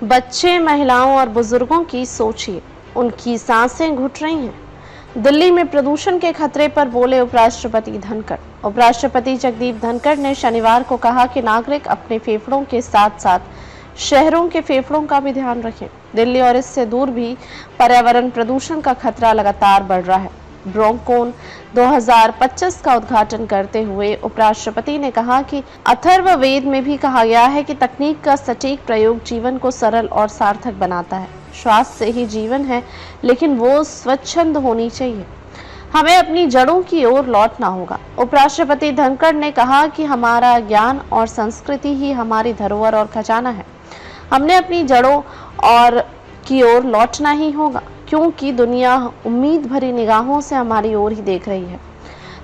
बच्चे, महिलाओं और बुजुर्गों की सोचिए, उनकी सांसें घुट रही हैं। दिल्ली में प्रदूषण के खतरे पर बोले उपराष्ट्रपति धनखड़। उपराष्ट्रपति जगदीप धनखड़ ने शनिवार को कहा कि नागरिक अपने फेफड़ों के साथ साथ शहरों के फेफड़ों का भी ध्यान रखें। दिल्ली और इससे दूर भी पर्यावरण प्रदूषण का खतरा लगातार बढ़ रहा है। ब्रोंकॉन 2025 का उद्घाटन करते हुए उपराष्ट्रपति ने कहा कि अथर्ववेद में भी कहा गया है कि तकनीक का सटीक प्रयोग जीवन को सरल और सार्थक बनाता है। श्वास से ही जीवन है, लेकिन वो स्वच्छंद होनी चाहिए। हमें अपनी जड़ों की ओर लौटना होगा। उपराष्ट्रपति धनखड़ ने कहा कि हमारा ज्ञान और संस्कृति ही हमारी धरोहर और खजाना है। हमने अपनी जड़ों और की ओर लौटना ही होगा, क्योंकि दुनिया उम्मीद भरी निगाहों से हमारी ओर ही देख रही है।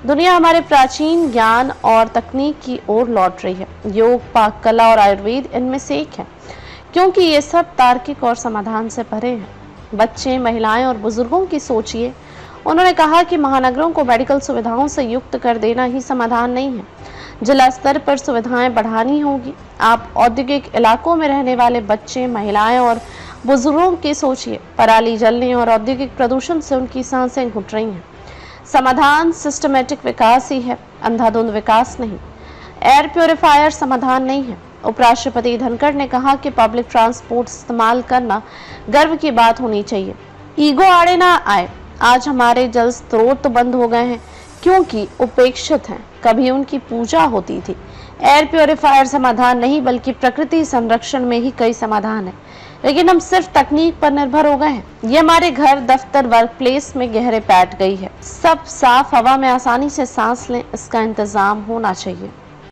दुनिया हमारे प्राचीन ज्ञान और तकनीक की ओर लौट रही है। योग, पाक कला और आयुर्वेद इनमें से एक है, क्योंकि ये सब तार्किक और समाधान से परे हैं। बच्चे, महिलाएं और बुजुर्गों की सोचिए। उन्होंने कहा कि महानगरों को मेडिकल सुविधाओं से युक्त कर देना ही समाधान नहीं है, जिला स्तर पर सुविधाएं बढ़ानी होगी। आप औद्योगिक इलाकों में रहने वाले बच्चे, महिलाएं और बुजुर्गों की सोचिए। पराली जलने और औद्योगिक प्रदूषण से उनकी सांसें घुट रही हैं। समाधान सिस्टमेटिक विकास ही है, अंधाधुंध विकास नहीं। एयर प्योरीफायर समाधान नहीं है। उपराष्ट्रपति धनखड़ ने कहा कि पब्लिक ट्रांसपोर्ट इस्तेमाल करना गर्व की बात होनी चाहिए। ईगो आड़े ना आए। आज हमारे जल स्रोत बंद हो गए हैं क्योंकि उपेक्षित हैं। कभी उनकी पूजा होती थी। एयर प्योरीफायर समाधान नहीं, बल्कि प्रकृति संरक्षण में ही कई समाधान है, लेकिन हम सिर्फ तकनीक पर निर्भर हो गए हैं। ये हमारे घर, दफ्तर, वर्क प्लेस में गहरे बैठ गई है। सब साफ हवा में आसानी से सांस लें, इसका इंतजाम होना चाहिए।